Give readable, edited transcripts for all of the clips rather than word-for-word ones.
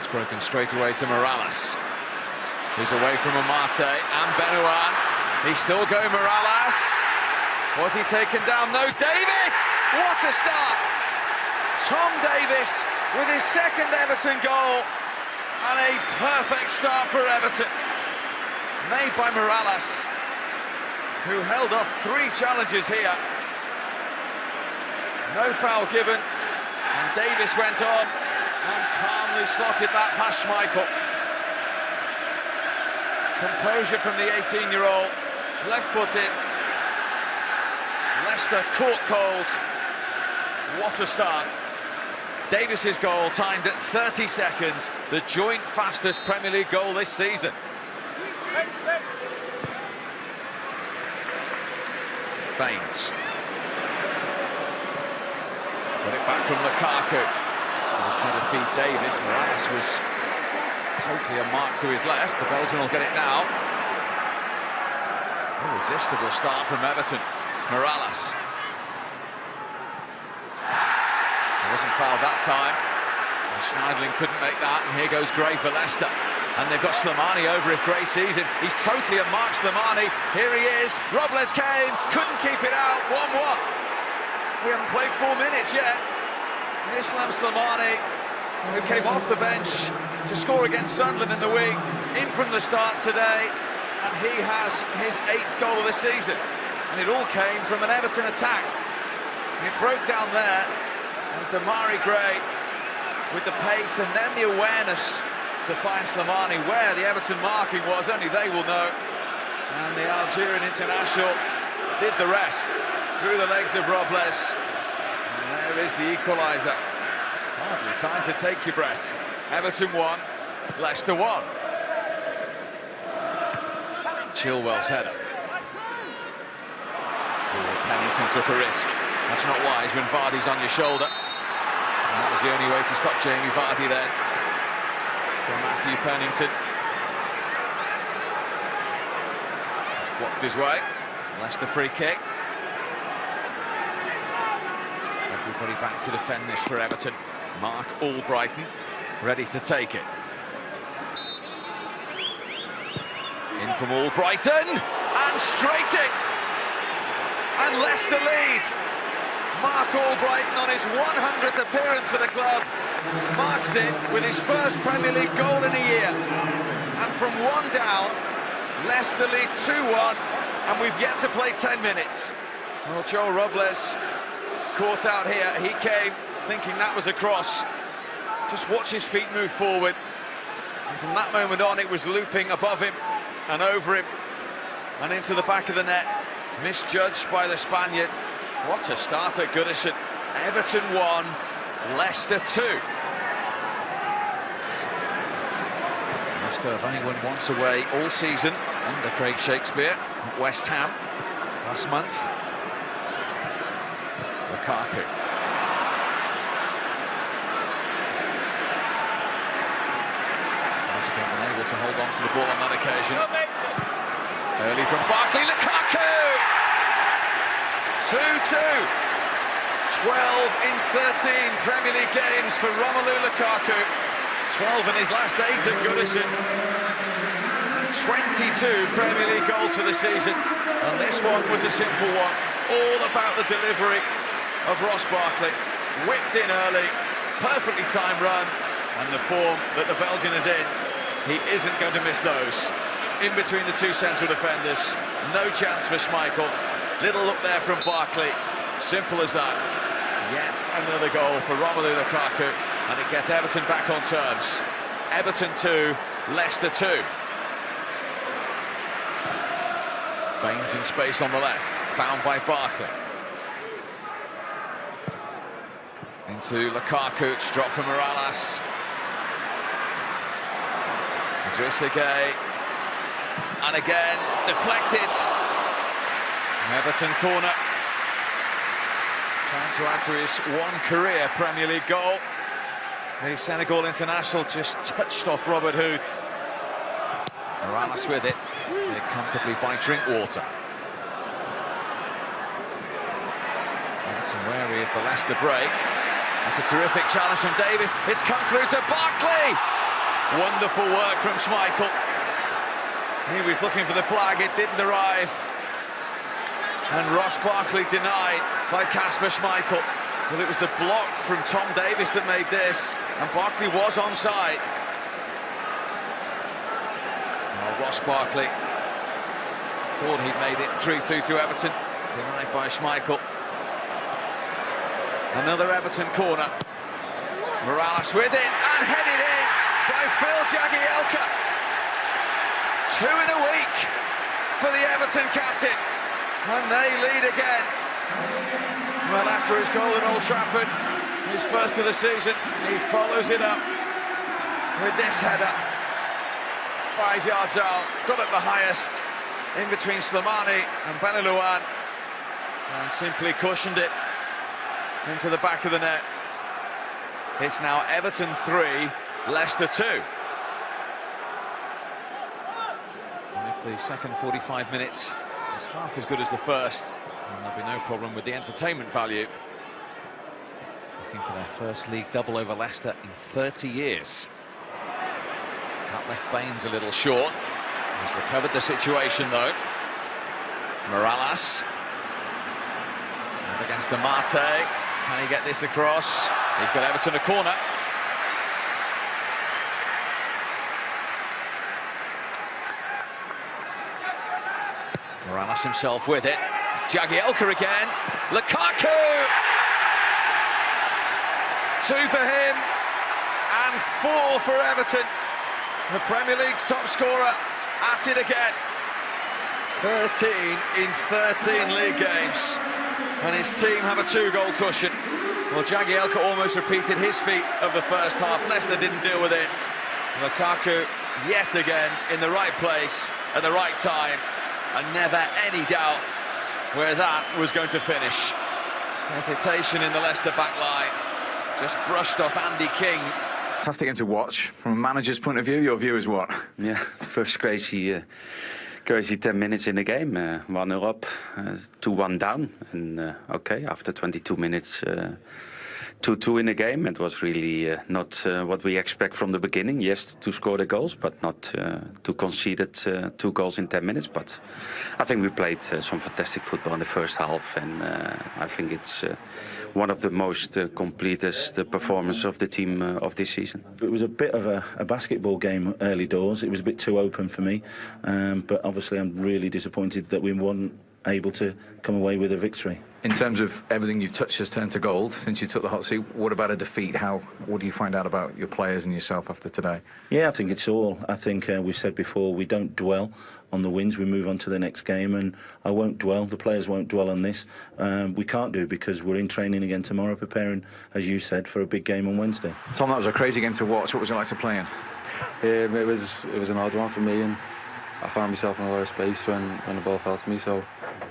It's broken straight away to Morales. He's away from Amate and Benuan. He's still going, Morales. Was he taken down? No, Davis! What a start! Tom Davis with his second Everton goal, and a perfect start for Everton. Made by Morales, who held off 3 challenges here. No foul given, and Davis went on and calmly slotted that past Schmeichel. Composure from the 18-year-old, left-footed. Leicester caught cold. What a start. Davis's goal timed at 30 seconds, the joint fastest Premier League goal this season. Baines. Got it back from Lukaku. He was trying to feed Davis. Morales was totally a mark to his left. The Belgian will get it now. Irresistible start from Everton. Morales. He wasn't fouled that time. Schneidling couldn't make that, and here goes Gray for Leicester. And they've got Slimani over if Gray sees him. He's totally a mark, Slimani. Here he is. Robles came, couldn't keep it out. 1-1. We haven't played 4 minutes yet. Islam Slimani, who came off the bench to score against Sunderland in the week, in from the start today, and he has his 8th goal of the season. And it all came from an Everton attack. It broke down there, and Damari Gray with the pace and then the awareness to find Slimani where the Everton marking was, only they will know. And the Algerian international did the rest through the legs of Robles. And there is the equaliser. Hardly time to take your breath. Everton 1, Leicester 1. Chilwell's header. Pennington took a risk. That's not wise when Vardy's on your shoulder. And that was the only way to stop Jamie Vardy then. For Matthew Pennington. He's blocked his way. Leicester free kick. Everybody back to defend this for Everton. Mark Albrighton ready to take it. In from Albrighton and straight in. And Leicester lead. Mark Albrighton on his 100th appearance for the club marks it with his first Premier League goal in a year. And from 1 down, Leicester lead 2-1, and we've yet to play 10 minutes. Well, Joe Robles caught out here. He came thinking that was a cross. Just watch his feet move forward. And from that moment on, it was looping above him and over him and into the back of the net. Misjudged by the Spaniard. What a start at Goodison. Everton 1, Leicester 2. Leicester have only won once away all season under Craig Shakespeare at West Ham last month. Lukaku. Leicester unable to hold on to the ball on that occasion. Early from Barkley, Lukaku! 2-2. 12 in 13 Premier League games for Romelu Lukaku. 12 in his last 8 at Goodison. 22 Premier League goals for the season. And this one was a simple one. All about the delivery of Ross Barkley. Whipped in early, perfectly timed run. And the form that the Belgian is in, he isn't going to miss those. In between the 2 central defenders. No chance for Schmeichel. Little look there from Barkley. Simple as that. Yet another goal for Romelu Lukaku, and it gets Everton back on terms. Everton 2, Leicester 2. Baines in space on the left, found by Barkley. Into Lukaku, it's dropped from Morales. Idrissa Gueye. And again, deflected. Everton corner. Trying to add to his 1 career Premier League goal. The Senegal international just touched off Robert Huth. Morales with it. Cleared comfortably by Drinkwater. Everton wary of the Leicester break. That's a terrific challenge from Davis. It's come through to Barkley. Wonderful work from Schmeichel. He was looking for the flag, it didn't arrive. And Ross Barkley denied by Kasper Schmeichel. Well, it was the block from Tom Davies that made this, and Barkley was onside. Well, Ross Barkley thought he'd made it 3-2 to Everton, denied by Schmeichel. Another Everton corner. Morales with it, and headed in by Phil Jagielka. 2 in a week for the Everton captain, and they lead again. Well, after his goal at Old Trafford, his first of the season, he follows it up with this header. 5 yards out, got it the highest, in between Slimani and Benelouan, and simply cushioned it into the back of the net. It's now Everton 3, Leicester 2. And if the second 45 minutes is half as good as the first, then there'll be no problem with the entertainment value. Looking for their first league double over Leicester in 30 years. That left Baines a little short. He's recovered the situation though. Morales. Up against the Mate. Can he get this across? He's got Everton a corner. Morales himself with it. Jagielka again. Lukaku! 2 for him and 4 for Everton. The Premier League's top scorer at it again. 13 in 13 league games. And his team have a 2-goal cushion. Well, Jagielka almost repeated his feat of the first half. Leicester didn't deal with it. Lukaku yet again in the right place at the right time. And never any doubt where that was going to finish. Hesitation in the Leicester back line. Just brushed off Andy King. Fantastic game to watch. From a manager's point of view, your view is what? Yeah, first crazy 10 minutes in the game. 1-0 up, 2-1 down. And okay, after 22 minutes, 2-2 in the game. It was really not what we expect from the beginning. Yes, to score the goals, but not to concede it, 2 goals in 10 minutes. But I think we played some fantastic football in the first half, and I think it's one of the most completest performances of the team of this season. It was a bit of a basketball game early doors. It was a bit too open for me, but obviously I'm really disappointed that we weren't able to come away with a victory. In terms of everything you've touched has turned to gold since you took the hot seat, what about a defeat? What do you find out about your players and yourself after today? Yeah, I think it's all. I think we've said before, we don't dwell on the wins, we move on to the next game, and I won't dwell, the players won't dwell on this. We can't do, because we're in training again tomorrow, preparing, as you said, for a big game on Wednesday. Tom, that was a crazy game to watch. What was it like to play in? It was an odd one for me, and I found myself in a lot of space when the ball fell to me, so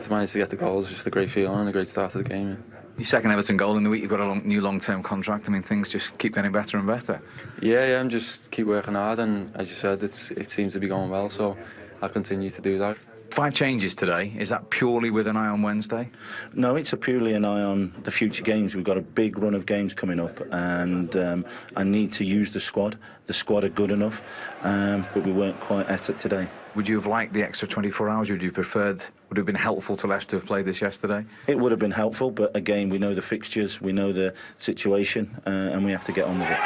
to manage to get the goal was just a great feeling and a great start to the game. Your second Everton goal in the week, you've got a new long-term contract. I mean, things just keep getting better and better. Yeah, I'm just keep working hard, and as you said, it seems to be going well, so I'll continue to do that. 5 changes today. Is that purely with an eye on Wednesday? No, it's purely an eye on the future games. We've got a big run of games coming up, and I need to use the squad. The squad are good enough, but we weren't quite at it today. Would you have liked the extra 24 hours? Would you would it have been helpful to Leicester to have played this yesterday? It would have been helpful, but again, we know the fixtures, we know the situation, and we have to get on with it.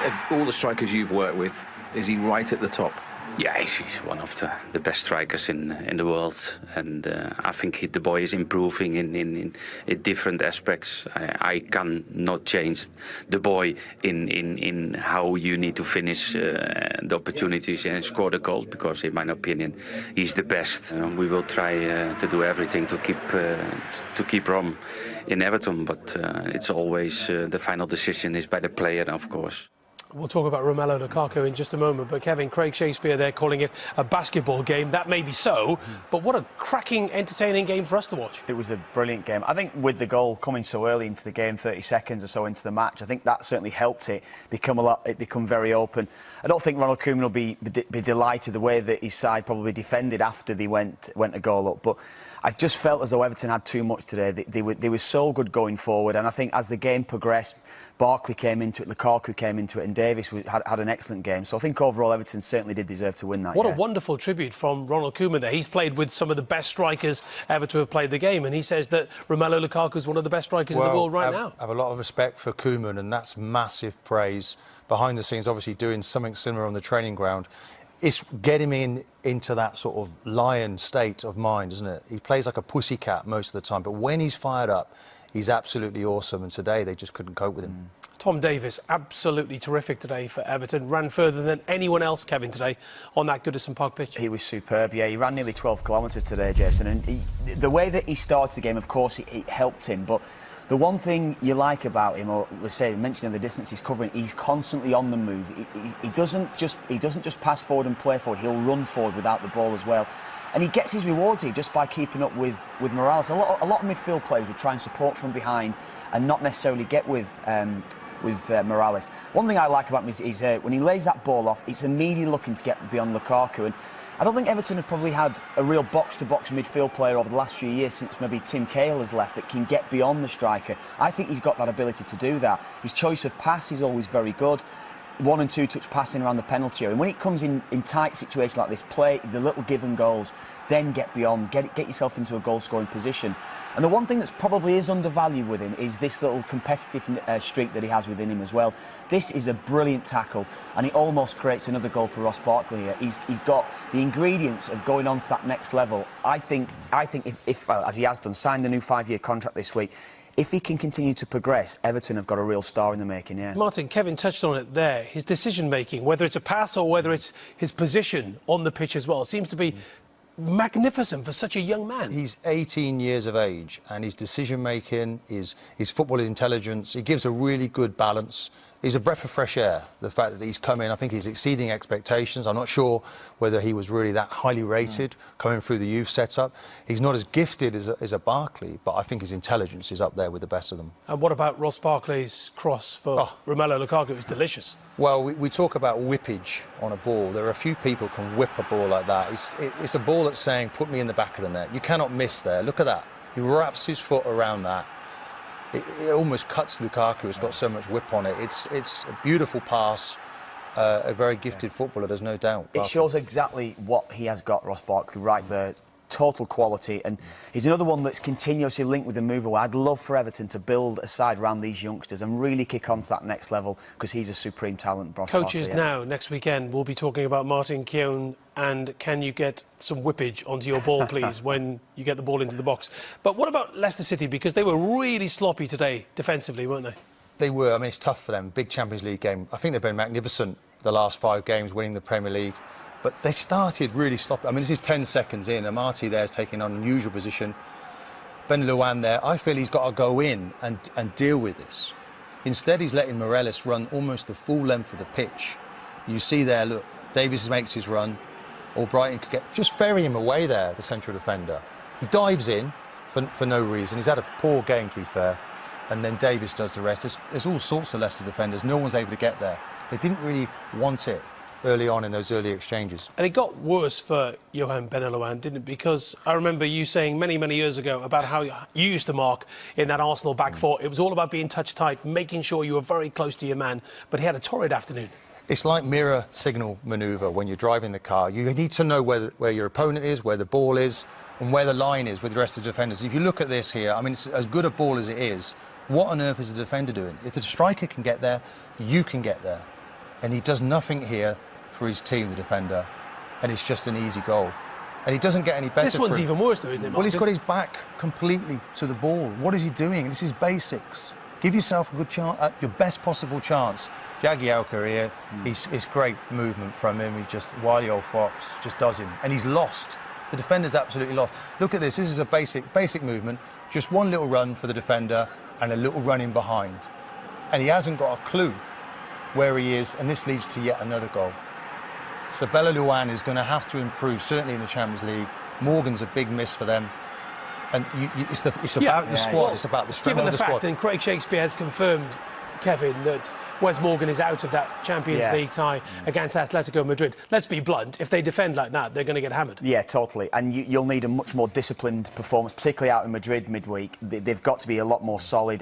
Of all the strikers you've worked with, is he right at the top? Yeah, he's one of the best strikers in the world, and I think the boy is improving in different aspects. I cannot change the boy in how you need to finish the opportunities and score the goals, because in my opinion he's the best. We will try to do everything to keep Rom in Everton, but it's always the final decision is by the player, of course. We'll talk about Romelu Lukaku in just a moment, but Kevin, Craig Shakespeare there calling it a basketball game. That may be so, but what a cracking, entertaining game for us to watch. It was a brilliant game. I think with the goal coming so early into the game, 30 seconds or so into the match, I think that certainly helped it become very open. I don't think Ronald Koeman will be delighted the way that his side probably defended after they went a goal up, but I just felt as though Everton had too much today. They were so good going forward, and I think as the game progressed, Barkley came into it, Lukaku came into it, and Davis had an excellent game. So I think overall Everton certainly did deserve to win that. What a wonderful tribute from Ronald Koeman there. He's played with some of the best strikers ever to have played the game, and he says that Romelu Lukaku is one of the best strikers in the world right now. I have a lot of respect for Koeman, and that's massive praise. Behind the scenes, obviously doing something similar on the training ground. It's getting him into that sort of lion state of mind, isn't it? He plays like a pussycat most of the time, but when he's fired up, he's absolutely awesome, and today they just couldn't cope with him. Tom Davies, absolutely terrific today for Everton. Ran further than anyone else, Kevin, today on that Goodison Park pitch. He was superb, yeah. He ran nearly 12 kilometres today, Jason, and the way that he started the game, of course, it helped him, but the one thing you like about him, or let's say mentioning the distance he's covering, he's constantly on the move. He doesn't just pass forward and play forward. He'll run forward without the ball as well, and he gets his rewards here just by keeping up with Morales. A lot of midfield players would try and support from behind and not necessarily get with Morales. One thing I like about him is when he lays that ball off, it's immediately looking to get beyond Lukaku. And I don't think Everton have probably had a real box-to-box midfield player over the last few years, since maybe Tim Cahill has left, that can get beyond the striker. I think he's got that ability to do that. His choice of pass is always very good. 1- and 2-touch passing around the penalty area. And when it comes in tight situations like this, play the little given goals, then get beyond, get yourself into a goal-scoring position. And the one thing that's probably is undervalued with him is this little competitive streak that he has within him as well. This is a brilliant tackle, and it almost creates another goal for Ross Barkley here. He's got the ingredients of going on to that next level. I think if as he has done, signed the new 5-year contract this week, if he can continue to progress, Everton have got a real star in the making, yeah. Martin, Kevin touched on it there. His decision-making, whether it's a pass or whether it's his position on the pitch as well, seems to be magnificent for such a young man. He's 18 years of age, and his decision-making, his football intelligence, he gives a really good balance. He's a breath of fresh air. The fact that he's come in, I think he's exceeding expectations. I'm not sure whether he was really that highly rated coming through the youth setup. He's not as gifted as a Barkley, but I think his intelligence is up there with the best of them. And what about Ross Barkley's cross for Romelu Lukaku? It was delicious. Well, we talk about whippage on a ball. There are a few people who can whip a ball like that. It's a ball that's saying, put me in the back of the net. You cannot miss there. Look at that. He wraps his foot around that. It almost cuts Lukaku. It's got so much whip on it. It's a beautiful pass. A very gifted footballer, there's no doubt. It shows exactly what he has got, Ross Barkley, right there. Total quality, and he's another one that's continuously linked with the move away. I'd love for Everton to build a side around these youngsters and really kick on to that next level, because he's a supreme talent. Ross Coaches Barkley, now, next weekend, we'll be talking about Martin Keown and can you get some whippage onto your ball, please, when you get the ball into the box. But what about Leicester City? Because they were really sloppy today defensively, weren't they? They were. I mean, it's tough for them. Big Champions League game. I think they've been magnificent the last 5 games, winning the Premier League. But they started really sloppy. I mean, this is 10 seconds in. Amati there is taking an unusual position. Ben Luan there, I feel he's got to go in and deal with this. Instead, he's letting Morales run almost the full length of the pitch. You see there, look, Davies makes his run. Albrighton could just ferry him away there, the central defender. He dives in for no reason. He's had a poor game, to be fair. And then Davies does the rest. There's all sorts of Leicester defenders. No one's able to get there. They didn't really want it early on in those early exchanges. And it got worse for Johan Benelouan, didn't it? Because I remember you saying many, many years ago about how you used to mark in that Arsenal back four. It was all about being touch tight, making sure you were very close to your man. But he had a torrid afternoon. It's like mirror signal manoeuvre when you're driving the car. You need to know where your opponent is, where the ball is, and where the line is with the rest of the defenders. If you look at this here, I mean, it's as good a ball as it is. What on earth is the defender doing? If the striker can get there, you can get there. And he does nothing here for his team, the defender, and it's just an easy goal. And he doesn't get any better. This one's even worse, though, isn't it, Martin? Well, he's got his back completely to the ball. What is he doing? This is basics. Give yourself a good chance, your best possible chance. Jagielka here, it's great movement from him. He just, wily old fox, just does him. And he's lost. The defender's absolutely lost. Look at this. This is a basic movement. Just one little run for the defender and a little run in behind. And he hasn't got a clue where he is, and this leads to yet another goal. So Benelouan is going to have to improve, certainly in the Champions League. Morgan's a big miss for them. And it's about the squad, it's about the strength of the squad. Given the fact, and Craig Shakespeare has confirmed Kevin, that Wes Morgan is out of that Champions League tie against Atletico Madrid. Let's be blunt, if they defend like that, they're going to get hammered. Yeah, totally. And you'll need a much more disciplined performance, particularly out in Madrid midweek. They've got to be a lot more solid.